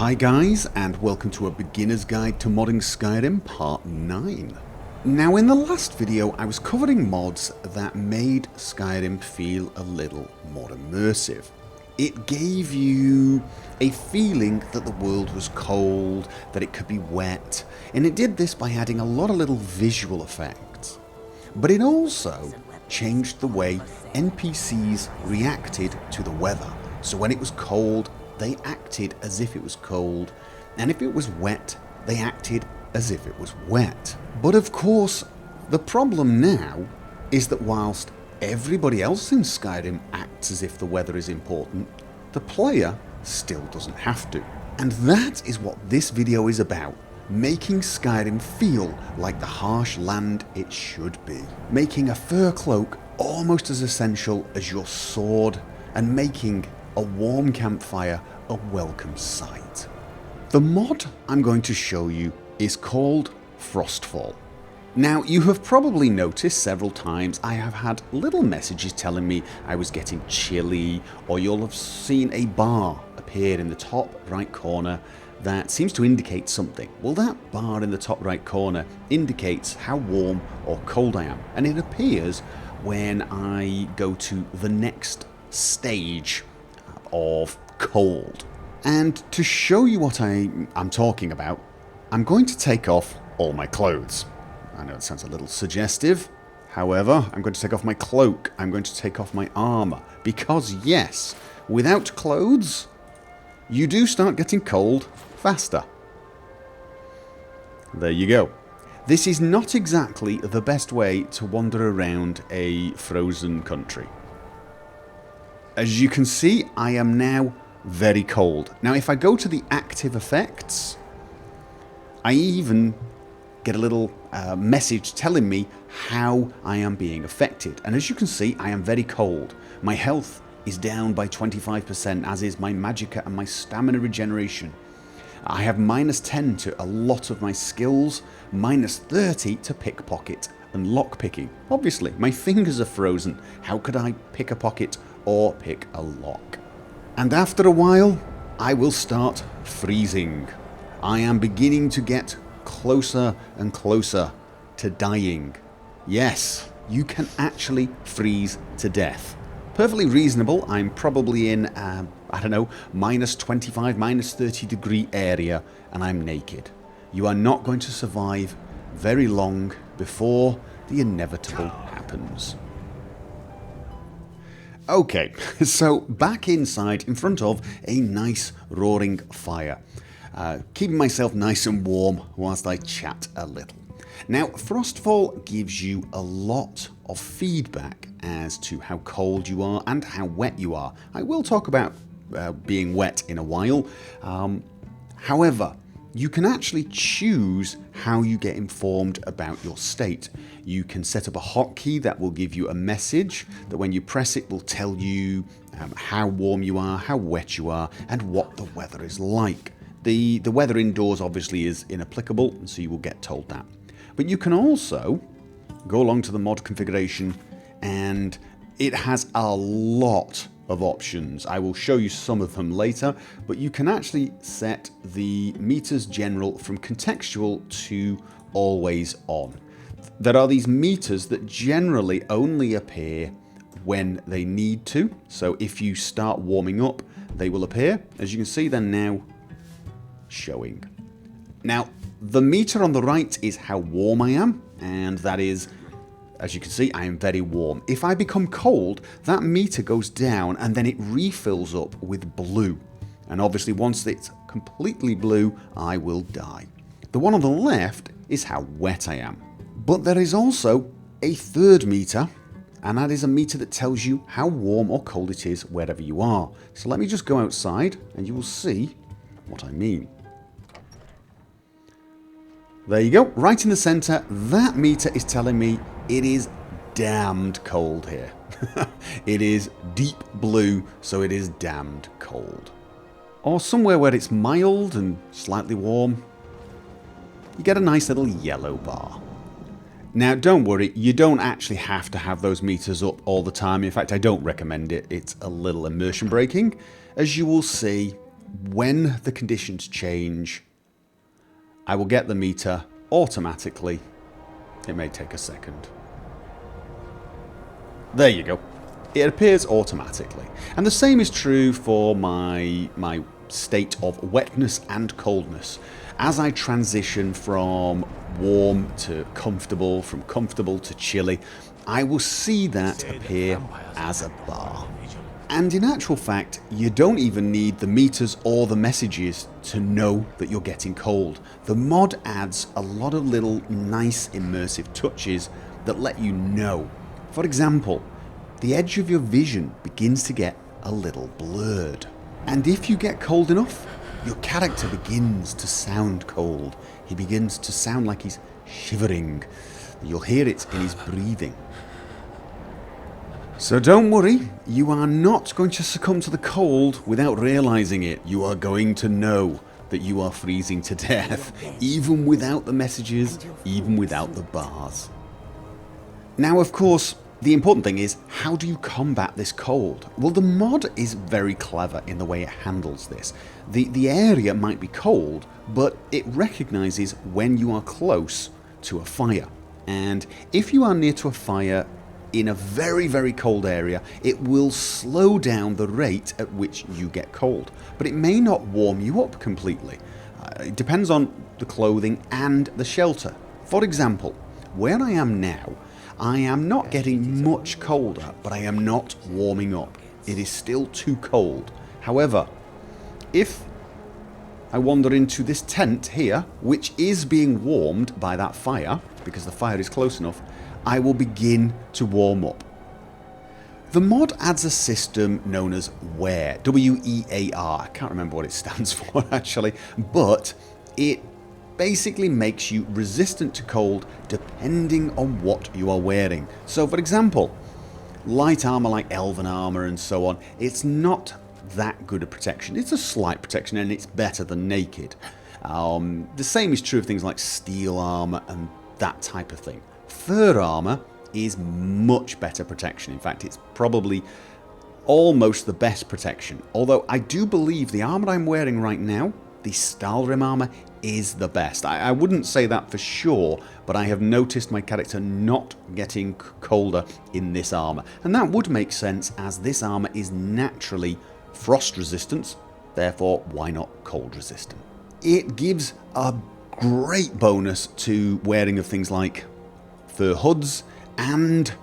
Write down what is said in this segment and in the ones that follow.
Hi guys, and welcome to a beginner's guide to modding Skyrim part 9. Now in the last video I was covering mods that made Skyrim feel a little more immersive. It gave you a feeling that the world was cold, that it could be wet, and it did this by adding a lot of little visual effects. But it also changed the way NPCs reacted to the weather. So when it was cold, they acted as if it was cold, and if it was wet, they acted as if it was wet. But of course, the problem now is that whilst everybody else in Skyrim acts as if the weather is important, the player still doesn't have to. And that is what this video is about, making Skyrim feel like the harsh land it should be. Making a fur cloak almost as essential as your sword, and making a warm campfire a welcome sight. The mod I'm going to show you is called Frostfall. Now you have probably noticed several times I have had little messages telling me I was getting chilly, or you'll have seen a bar appear in the top right corner that seems to indicate something. Well, that bar in the top right corner indicates how warm or cold I am, and it appears when I go to the next stage of cold. And to show you what I'm talking about, I'm going to take off all my clothes. I know it sounds a little suggestive. However, I'm going to take off my cloak. I'm going to take off my armor. Because yes, without clothes, you do start getting cold faster. There you go. This is not exactly the best way to wander around a frozen country. As you can see, I am now very cold. Now if I go to the active effects, I even get a little message telling me how I am being affected. And as you can see, I am very cold. My health is down by 25%, as is my magicka and my stamina regeneration. I have -10 to a lot of my skills, -30 to pickpocket and lockpicking. Obviously, my fingers are frozen. How could I pick a pocket or pick a lock? And after a while, I will start freezing. I am beginning to get closer and closer to dying. Yes, you can actually freeze to death. Perfectly reasonable. I'm probably in, I don't know, -25, -30 degree area, and I'm naked. You are not going to survive very long before the inevitable happens. Okay, so back inside in front of a nice roaring fire. Keeping myself nice and warm whilst I chat a little. Now, Frostfall gives you a lot of feedback as to how cold you are and how wet you are. I will talk about being wet in a while. However, you can actually choose how you get informed about your state. You can set up a hotkey that will give you a message that when you press it will tell you how warm you are, how wet you are, and what the weather is like. The weather indoors obviously is inapplicable, so you will get told that. But you can also go along to the mod configuration, and it has a lot of options. I will show you some of them later, but you can actually set the meters general from contextual to always on. There are these meters that generally only appear when they need to. So if you start warming up, they will appear. As you can see, they're now showing. Now, the meter on the right is how warm I am, and that is, as you can see, I am very warm. If I become cold, that meter goes down and then it refills up with blue. And obviously once it's completely blue, I will die. The one on the left is how wet I am. But there is also a third meter, and that is a meter that tells you how warm or cold it is wherever you are. So let me just go outside and you will see what I mean. There you go, right in the center. That meter is telling me it is damned cold here. It is deep blue, so it is damned cold. Or somewhere where it's mild and slightly warm, you get a nice little yellow bar. Now don't worry, you don't actually have to have those meters up all the time. In fact, I don't recommend it. It's a little immersion breaking. As you will see, when the conditions change, I will get the meter automatically. It may take a second. There you go. It appears automatically. And the same is true for my state of wetness and coldness. As I transition from warm to comfortable, from comfortable to chilly, I will see that appear as a bar. And in actual fact, you don't even need the meters or the messages to know that you're getting cold. The mod adds a lot of little nice immersive touches that let you know. For example, the edge of your vision begins to get a little blurred. And if you get cold enough, your character begins to sound cold. He begins to sound like he's shivering. You'll hear it in his breathing. So don't worry, you are not going to succumb to the cold without realizing it. You are going to know that you are freezing to death, even without the messages, even without the bars. Now, of course, the important thing is, how do you combat this cold? Well, the mod is very clever in the way it handles this. The area might be cold, but it recognizes when you are close to a fire. And if you are near to a fire in a very, very cold area, it will slow down the rate at which you get cold. But it may not warm you up completely. It depends on the clothing and the shelter. For example, where I am now, I am not getting much colder, but I am not warming up. It is still too cold. However, if I wander into this tent here, which is being warmed by that fire, because the fire is close enough, I will begin to warm up. The mod adds a system known as wear, W-E-A-R. I can't remember what it stands for actually, but it basically makes you resistant to cold depending on what you are wearing. So for example, light armor like elven armor and so on, it's not that good a protection. It's a slight protection and it's better than naked. The same is true of things like steel armor and that type of thing. Fur armor is much better protection. In fact, it's probably almost the best protection. Although I do believe the armor I'm wearing right now, the Skyrim armor, is the best. I wouldn't say that for sure, but I have noticed my character not getting colder in this armor. And that would make sense, as this armor is naturally frost resistant, therefore why not cold resistant? It gives a great bonus to wearing of things like fur hoods and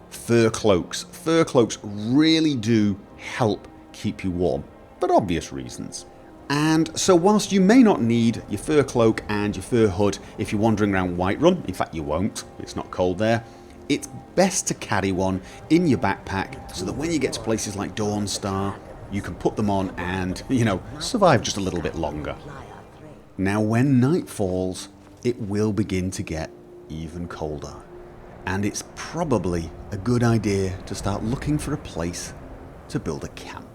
fur cloaks. Fur cloaks really do help keep you warm, for obvious reasons. And so whilst you may not need your fur cloak and your fur hood if you're wandering around Whiterun, in fact you won't, it's not cold there, it's best to carry one in your backpack so that when you get to places like Dawnstar, you can put them on and, you know, survive just a little bit longer. Now when night falls, it will begin to get even colder. And it's probably a good idea to start looking for a place to build a camp.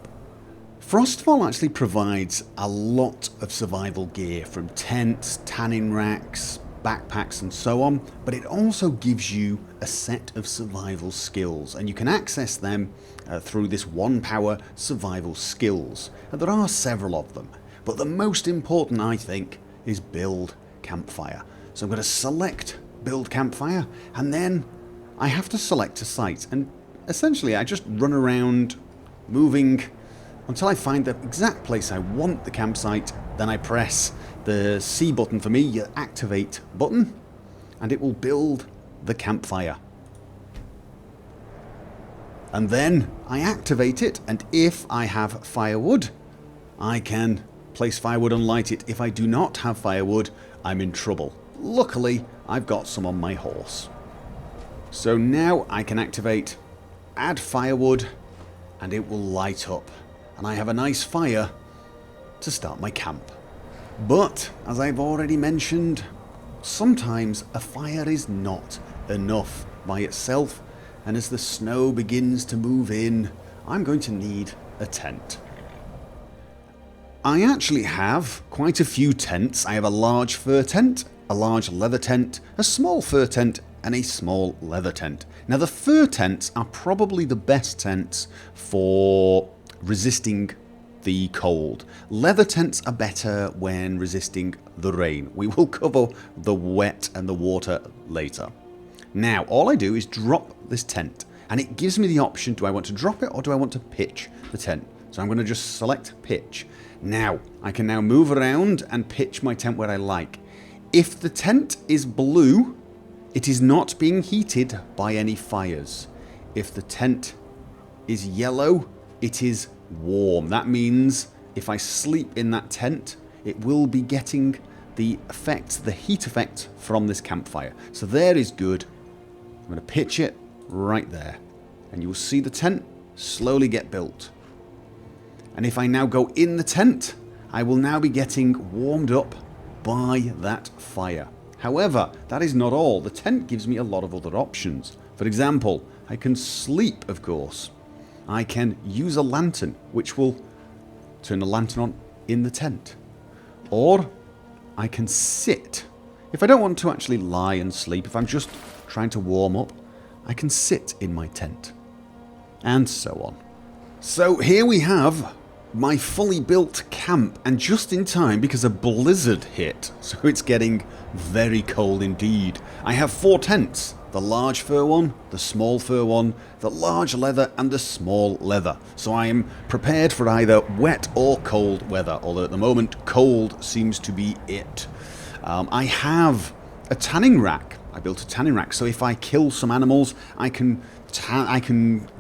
Frostfall actually provides a lot of survival gear, from tents, tanning racks, backpacks and so on, but it also gives you a set of survival skills, and you can access them through this 1 power survival skills. And there are several of them, but the most important, I think, is build campfire. So I'm going to select build campfire, and then I have to select a site, and essentially I just run around moving until I find the exact place I want the campsite. Then I press the C button for me, your activate button, and it will build the campfire. And then I activate it, and if I have firewood, I can place firewood and light it. If I do not have firewood, I'm in trouble. Luckily, I've got some on my horse. So now I can activate add firewood, and it will light up. And I have a nice fire to start my camp. But, as I've already mentioned, sometimes a fire is not enough by itself, and as the snow begins to move in, I'm going to need a tent. I actually have quite a few tents. I have a large fur tent, a large leather tent, a small fur tent, and a small leather tent. Now the fur tents are probably the best tents for resisting the cold. Leather tents are better when resisting the rain. We will cover the wet and the water later. Now, all I do is drop this tent, and it gives me the option, do I want to drop it or do I want to pitch the tent? So I'm going to just select pitch. Now, I can now move around and pitch my tent where I like. If the tent is blue, it is not being heated by any fires. If the tent is yellow, it is warm. That means if I sleep in that tent, it will be getting the effect, the heat effect from this campfire. So there is good. I'm going to pitch it right there. And you will see the tent slowly get built. And if I now go in the tent, I will now be getting warmed up by that fire. However, that is not all. The tent gives me a lot of other options. For example, I can sleep, of course. I can use a lantern, which will turn the lantern on in the tent. Or I can sit. If I don't want to actually lie and sleep, if I'm just trying to warm up, I can sit in my tent. And so on. So here we have my fully built camp, and just in time because a blizzard hit, so it's getting very cold indeed. I have 4 tents, the large fur one, the small fur one, the large leather and the small leather. So I am prepared for either wet or cold weather, although at the moment cold seems to be it. I have a tanning rack. I built a tanning rack, so if I kill some animals, I can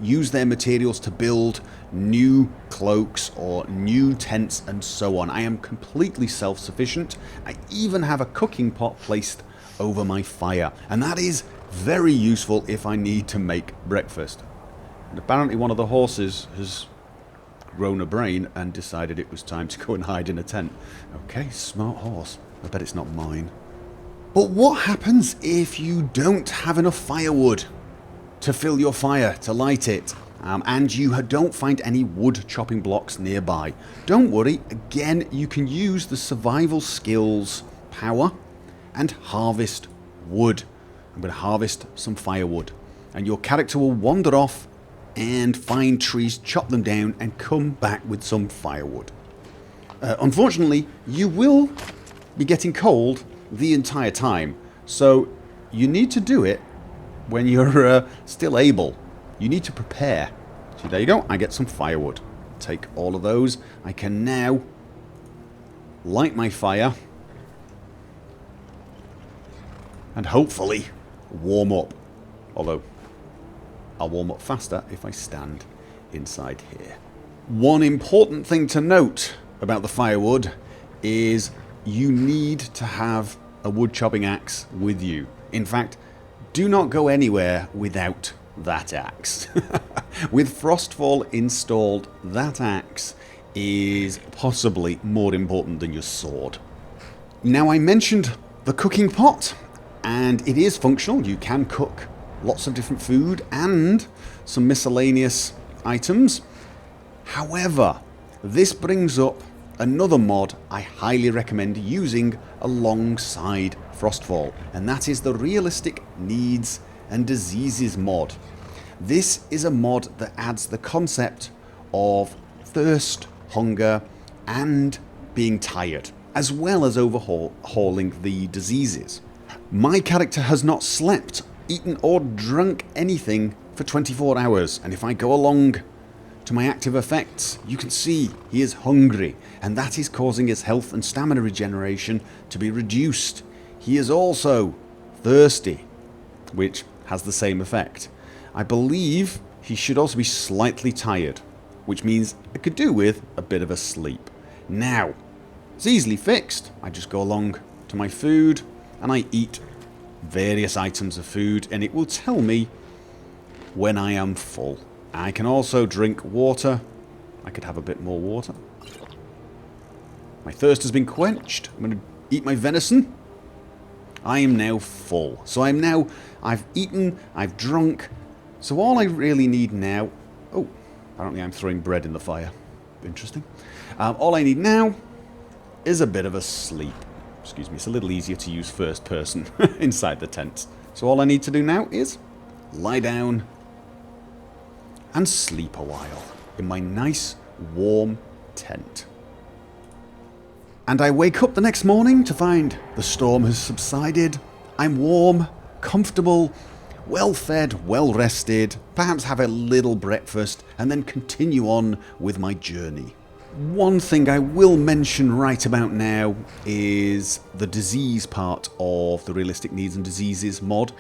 use their materials to build new cloaks or new tents and so on. I am completely self-sufficient. I even have a cooking pot placed over my fire, and that is very useful if I need to make breakfast. And apparently one of the horses has grown a brain and decided it was time to go and hide in a tent. Okay, smart horse. I bet it's not mine. But what happens if you don't have enough firewood to fill your fire, to light it, and you don't find any wood chopping blocks nearby? Don't worry, again, you can use the survival skills power and harvest wood. I'm going to harvest some firewood, and your character will wander off and find trees, chop them down, and come back with some firewood. Unfortunately, you will be getting cold the entire time, so you need to do it when you're still able. You need to prepare. See, there you go. I get some firewood. Take all of those. I can now light my fire and hopefully warm up. Although I'll warm up faster if I stand inside here. One important thing to note about the firewood is you need to have a wood chopping axe with you. In fact, do not go anywhere without that axe. With Frostfall installed, that axe is possibly more important than your sword. Now, I mentioned the cooking pot, and it is functional. You can cook lots of different food and some miscellaneous items. However, this brings up another mod I highly recommend using alongside Frostfall, and that is the Realistic Needs and Diseases mod. This is a mod that adds the concept of thirst, hunger, and being tired, as well as overhauling the diseases. My character has not slept, eaten, or drunk anything for 24 hours, and if I go along to my active effects, you can see he is hungry, and that is causing his health and stamina regeneration to be reduced. He is also thirsty, which has the same effect. I believe he should also be slightly tired, which means I could do with a bit of a sleep. Now, it's easily fixed. I just go along to my food and I eat various items of food, and it will tell me when I am full. I can also drink water. I could have a bit more water. My thirst has been quenched. I'm going to eat my venison. I am now full. So I've eaten, I've drunk. So all I really need now... Oh, apparently I'm throwing bread in the fire. Interesting. All I need now is a bit of a sleep. Excuse me, it's a little easier to use first person inside the tent. So all I need to do now is lie down and sleep a while in my nice, warm, tent. And I wake up the next morning to find the storm has subsided. I'm warm, comfortable, well fed, well rested, perhaps have a little breakfast, and then continue on with my journey. One thing I will mention right about now is the disease part of the Realistic Needs and Diseases mod.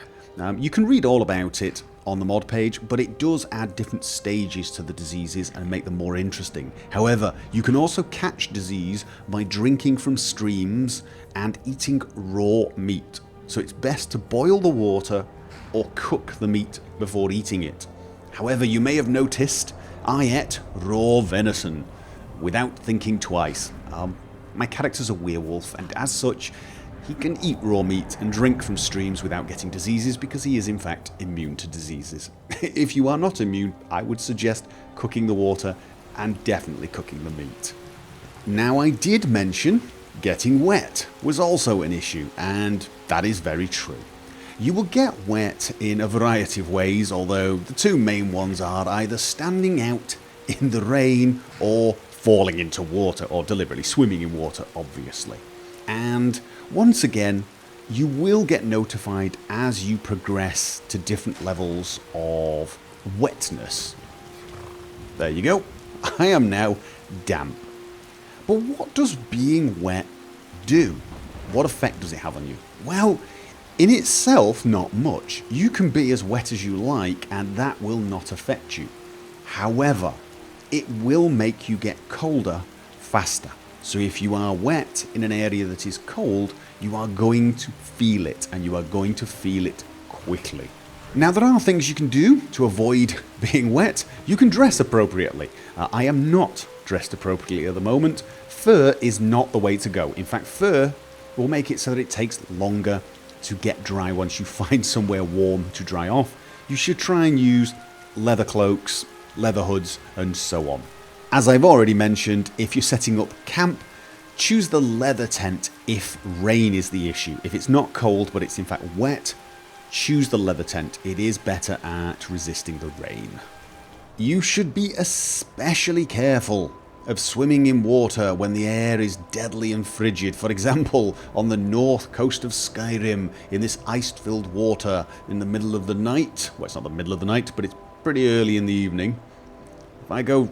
You can read all about it on the mod page, but it does add different stages to the diseases and make them more interesting. However, you can also catch disease by drinking from streams and eating raw meat. So it's best to boil the water or cook the meat before eating it. However, you may have noticed I ate raw venison without thinking twice. My character's a werewolf, and as such, he can eat raw meat and drink from streams without getting diseases because he is in fact immune to diseases. If you are not immune, I would suggest cooking the water and definitely cooking the meat. Now, I did mention getting wet was also an issue, and that is very true. You will get wet in a variety of ways, although the two main ones are either standing out in the rain or falling into water, or deliberately swimming in water, obviously. And once again, you will get notified as you progress to different levels of wetness. There you go. I am now damp. But what does being wet do? What effect does it have on you? Well, in itself, not much. You can be as wet as you like, and that will not affect you. However, it will make you get colder faster. So if you are wet in an area that is cold, you are going to feel it, and you are going to feel it quickly. Now, there are things you can do to avoid being wet. You can dress appropriately. I am not dressed appropriately at the moment. Fur is not the way to go. In fact, fur will make it so that it takes longer to get dry once you find somewhere warm to dry off. You should try and use leather cloaks, leather hoods, and so on. As I've already mentioned, if you're setting up camp, choose the leather tent if rain is the issue. If it's not cold but it's in fact wet, choose the leather tent. It is better at resisting the rain. You should be especially careful of swimming in water when the air is deadly and frigid. For example, on the north coast of Skyrim, in this ice-filled water in the middle of the night. Well, it's not the middle of the night, but it's pretty early in the evening. If I go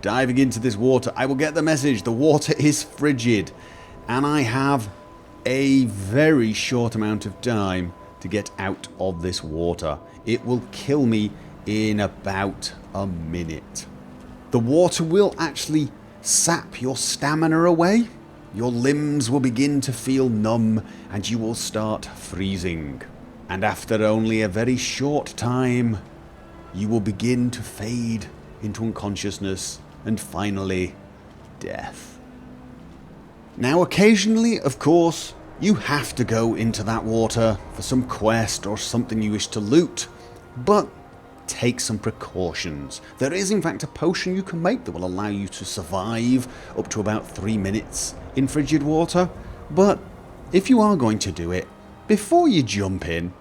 diving into this water, I will get the message: the water is frigid, and I have a very short amount of time to get out of this water. It will kill me in about a minute. The water will actually sap your stamina away. Your limbs will begin to feel numb, and you will start freezing. And after only a very short time, you will begin to fade into unconsciousness and finally death. Now, occasionally, of course, you have to go into that water for some quest or something you wish to loot, but take some precautions. There is in fact a potion you can make that will allow you to survive up to about 3 minutes in frigid water, but if you are going to do it, before you jump in,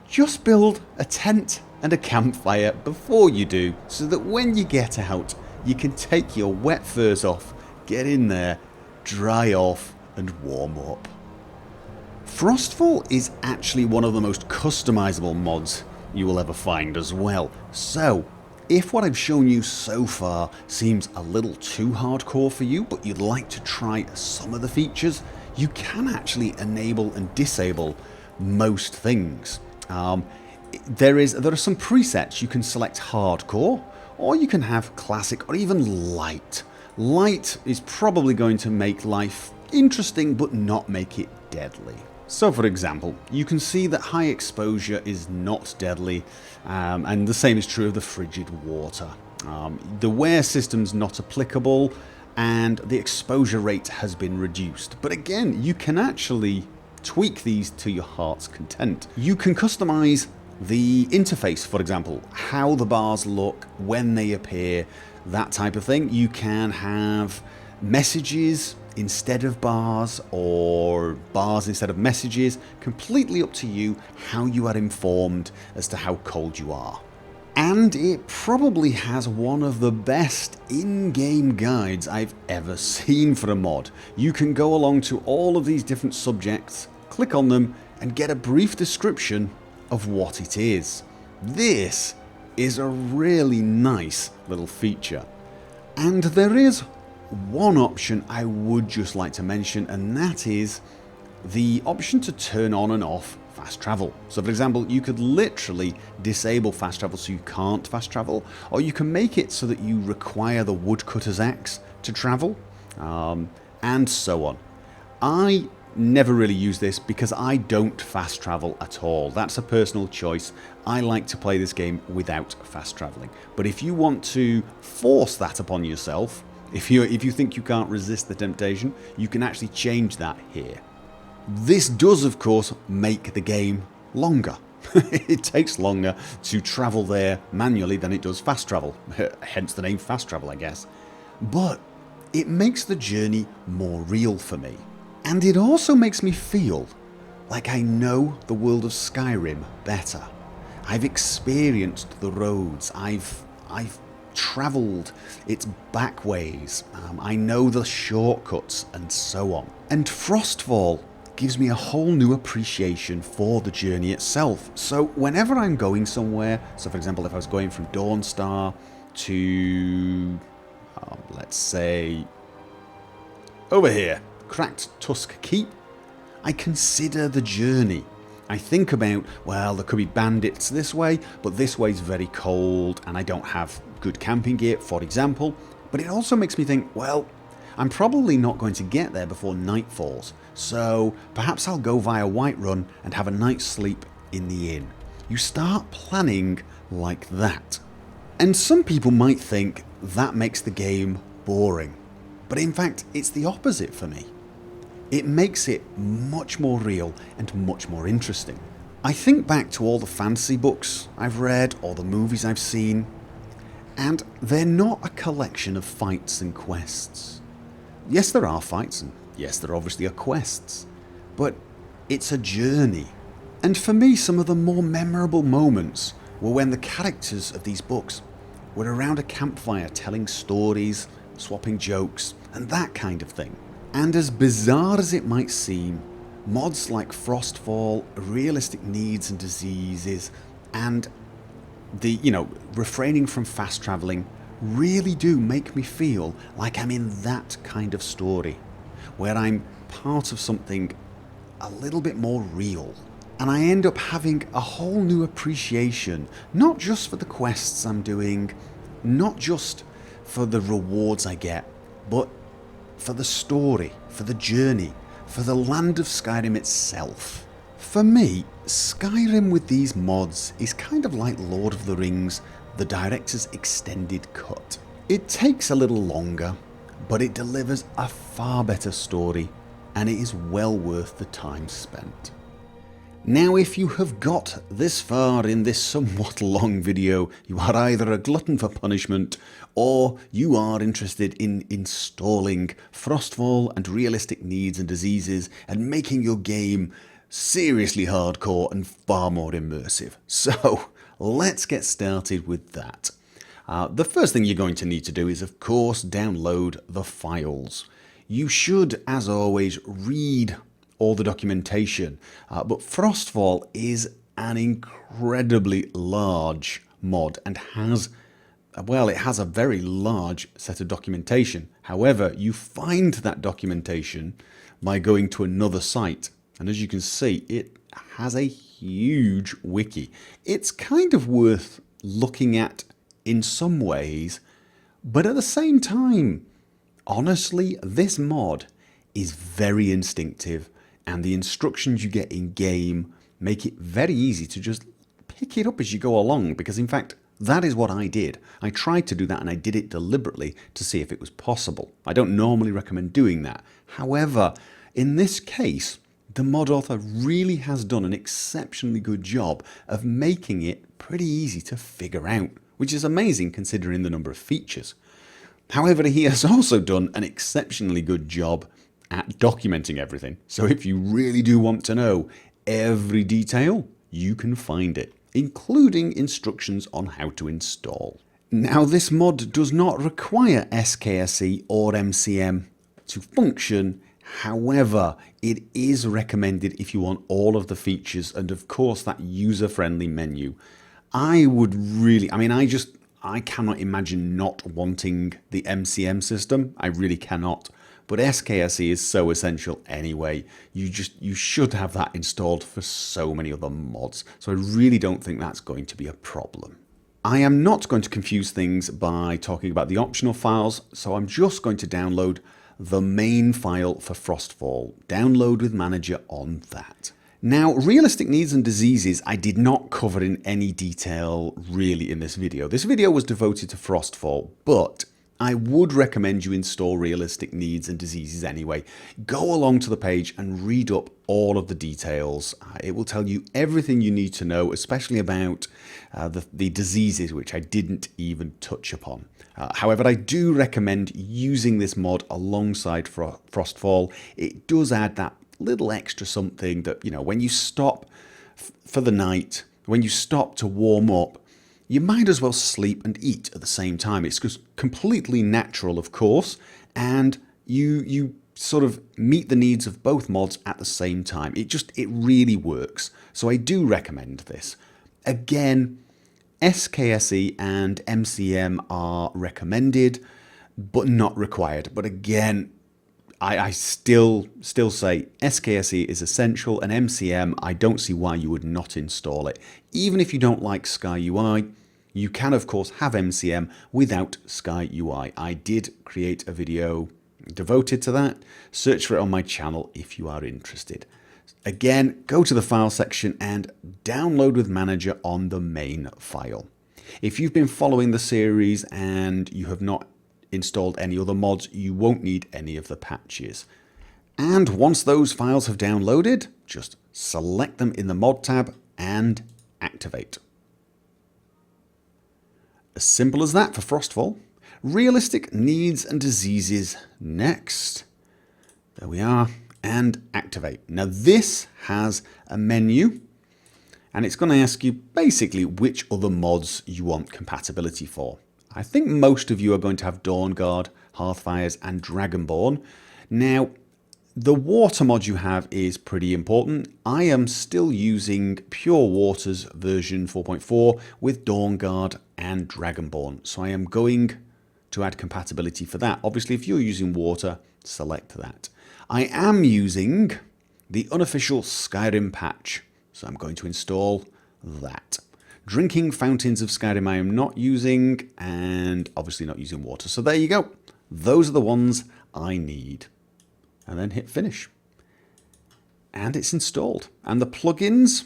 just build a tent and a campfire before you do, so that when you get out, you can take your wet furs off, get in there, dry off, and warm up. Frostfall is actually one of the most customizable mods you will ever find as well. So, if what I've shown you so far seems a little too hardcore for you, but you'd like to try some of the features, you can actually enable and disable most things. There are some presets. You can select hardcore, or you can have classic, or even light. Light is probably going to make life interesting, but not make it deadly. So, for example, you can see that high exposure is not deadly, and the same is true of the frigid water. The wear system's not applicable, and the exposure rate has been reduced. But again, you can actually tweak these to your heart's content. You can customize the interface, for example, how the bars look, when they appear, that type of thing. You can have messages instead of bars, or bars instead of messages. Completely up to you how you are informed as to how cold you are. And it probably has one of the best in-game guides I've ever seen for a mod. You can go along to all of these different subjects, click on them, and get a brief description of what it is. This is a really nice little feature. And there is one option I would just like to mention, and that is the option to turn on and off fast travel. So for example, you could literally disable fast travel so you can't fast travel, or you can make it so that you require the woodcutter's axe to travel, and so on. I never really use this because I don't fast travel at all. That's a personal choice. I like to play this game without fast traveling. But if you want to force that upon yourself, if you think you can't resist the temptation, you can actually change that here. This does, of course, make the game longer. It takes longer to travel there manually than it does fast travel, hence the name fast travel, I guess. But it makes the journey more real for me. And it also makes me feel like I know the world of Skyrim better. I've experienced the roads, I've travelled its back ways, I know the shortcuts and so on. And Frostfall gives me a whole new appreciation for the journey itself. So whenever I'm going somewhere, so for example if I was going from Dawnstar to, let's say, over here, Cracked Tusk Keep, I consider the journey. I think about, well, there could be bandits this way, but this way's very cold and I don't have good camping gear, for example. But it also makes me think, well, I'm probably not going to get there before night falls, so perhaps I'll go via Whiterun and have a night's sleep in the inn. You start planning like that. And some people might think that makes the game boring, but in fact it's the opposite for me. It makes it much more real and much more interesting. I think back to all the fantasy books I've read or the movies I've seen, and they're not a collection of fights and quests. Yes, there are fights, and yes, there obviously are quests, but it's a journey. And for me, some of the more memorable moments were when the characters of these books were around a campfire telling stories, swapping jokes, and that kind of thing. And as bizarre as it might seem, mods like Frostfall, Realistic Needs and Diseases, and the, refraining from fast travelling really do make me feel like I'm in that kind of story, where I'm part of something a little bit more real. And I end up having a whole new appreciation, not just for the quests I'm doing, not just for the rewards I get, but for the story, for the journey, for the land of Skyrim itself. For me, Skyrim with these mods is kind of like Lord of the Rings, the director's extended cut. It takes a little longer, but it delivers a far better story, and it is well worth the time spent. Now, if you have got this far in this somewhat long video, you are either a glutton for punishment, or you are interested in installing Frostfall and Realistic Needs and Diseases and making your game seriously hardcore and far more immersive. So, let's get started with that. The first thing you're going to need to do is, of course, download the files. You should, as always, read all the documentation, but Frostfall is an incredibly large mod and has a very large set of documentation. However, you find that documentation by going to another site, and as you can see, it has a huge wiki. It's kind of worth looking at in some ways, but at the same time, honestly, this mod is very instinctive, and the instructions you get in game make it very easy to just pick it up as you go along, because in fact that is what I did. I tried to do that, and I did it deliberately to see if it was possible. I don't normally recommend doing that. However, in this case, the mod author really has done an exceptionally good job of making it pretty easy to figure out, which is amazing considering the number of features. However, he has also done an exceptionally good job at documenting everything. So if you really do want to know every detail, you can find it. including instructions on how to install. Now, this mod does not require SKSE or MCM to function. However, it is recommended if you want all of the features and, of course, that user-friendly menu. I cannot imagine not wanting the MCM system. I really cannot. But SKSE is so essential anyway. You should have that installed for so many other mods. So I really don't think that's going to be a problem. I am not going to confuse things by talking about the optional files, so I'm just going to download the main file for Frostfall. Download with Manager on that. Now, realistic needs and diseases I did not cover in any detail really in this video. This video was devoted to Frostfall, but I would recommend you install realistic needs and diseases anyway. Go along to the page and read up all of the details. It will tell you everything you need to know, especially about the diseases, which I didn't even touch upon. However, I do recommend using this mod alongside Frostfall. It does add that little extra something that, when you stop for the night, when you stop to warm up, you might as well sleep and eat at the same time. It's just completely natural, of course, and you sort of meet the needs of both mods at the same time. It really works. So I do recommend this. Again, SKSE and MCM are recommended, but not required. But again, I still say SKSE is essential, and MCM, I don't see why you would not install it. Even if you don't like Sky UI, you can, of course, have MCM without Sky UI. I did create a video devoted to that. Search for it on my channel if you are interested. Again, go to the file section and download with Manager on the main file. If you've been following the series and you have not installed any other mods, you won't need any of the patches. And once those files have downloaded, just select them in the mod tab and activate. As simple as that for Frostfall. Realistic needs and diseases next. There we are, and activate. Now this has a menu, and it's going to ask you basically which other mods you want compatibility for. I think most of you are going to have Dawnguard, Hearthfires, and Dragonborn. Now, the water mod you have is pretty important. I am still using Pure Waters version 4.4 with Dawnguard and Dragonborn. So I am going to add compatibility for that. Obviously, if you're using water, select that. I am using the unofficial Skyrim patch. So I'm going to install that. Drinking Fountains of Skyrim I am not using, and obviously not using water. So there you go. Those are the ones I need. And then hit finish. And it's installed. And the plugins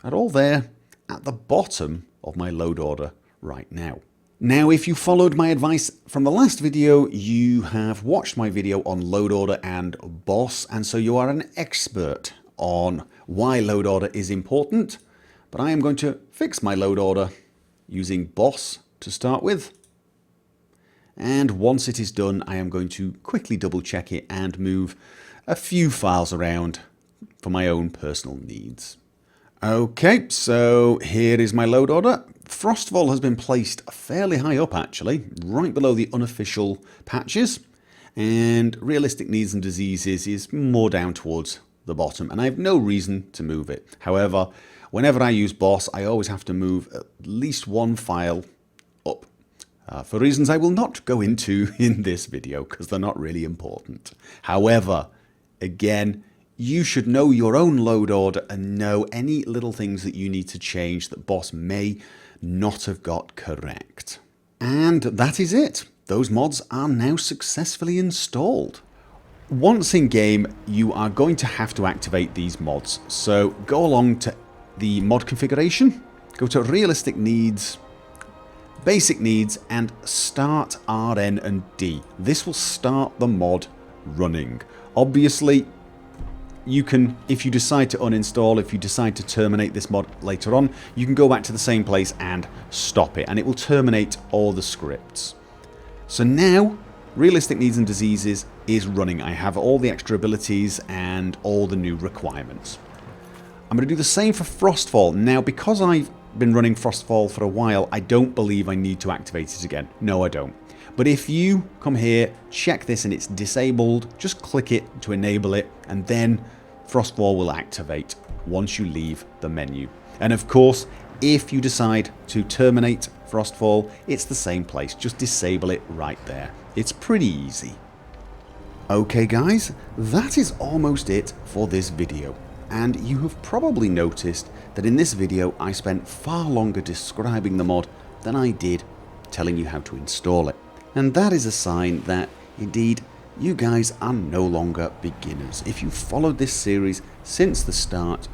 are all there at the bottom of my load order right now. Now, if you followed my advice from the last video, you have watched my video on load order and boss, and so you are an expert on why load order is important. But I am going to fix my load order using boss to start with. And once it is done, I am going to quickly double check it and move a few files around for my own personal needs. Okay, so here is my load order. Frostfall has been placed fairly high up actually, right below the unofficial patches. And realistic needs and diseases is more down towards the bottom, and I have no reason to move it. However, whenever I use boss, I always have to move at least one file up. For reasons I will not go into in this video because they're not really important. However, again, you should know your own load order and know any little things that you need to change that boss may not have got correct. And that is it. Those mods are now successfully installed. Once in game, you are going to have to activate these mods. So go along to the mod configuration, go to realistic needs, basic needs, and start RN and D. This will start the mod running. Obviously, you can, if you decide to uninstall, if you decide to terminate this mod later on, you can go back to the same place and stop it, and it will terminate all the scripts. So now, realistic needs and diseases is running. I have all the extra abilities and all the new requirements. I'm going to do the same for Frostfall. Now, because I've been running Frostfall for a while, I don't believe I need to activate it again. No, I don't. But if you come here, check this and it's disabled, just click it to enable it, and then Frostfall will activate once you leave the menu. And of course, if you decide to terminate Frostfall, it's the same place. Just disable it right there. It's pretty easy. Okay guys, that is almost it for this video. And you have probably noticed that in this video I spent far longer describing the mod than I did telling you how to install it. And that is a sign that, indeed, you guys are no longer beginners. If you've followed this series since the start,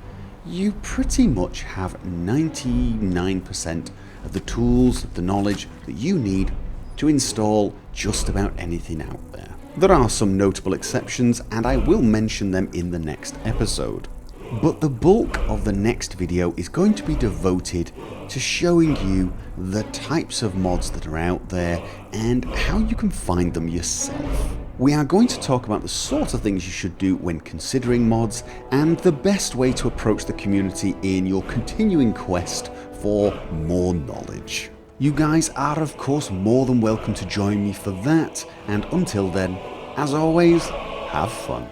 you pretty much have 99% of the tools, the knowledge that you need to install just about anything out there. There are some notable exceptions, and I will mention them in the next episode. But the bulk of the next video is going to be devoted to showing you the types of mods that are out there and how you can find them yourself. We are going to talk about the sort of things you should do when considering mods and the best way to approach the community in your continuing quest for more knowledge. You guys are of course more than welcome to join me for that, and until then, as always, have fun.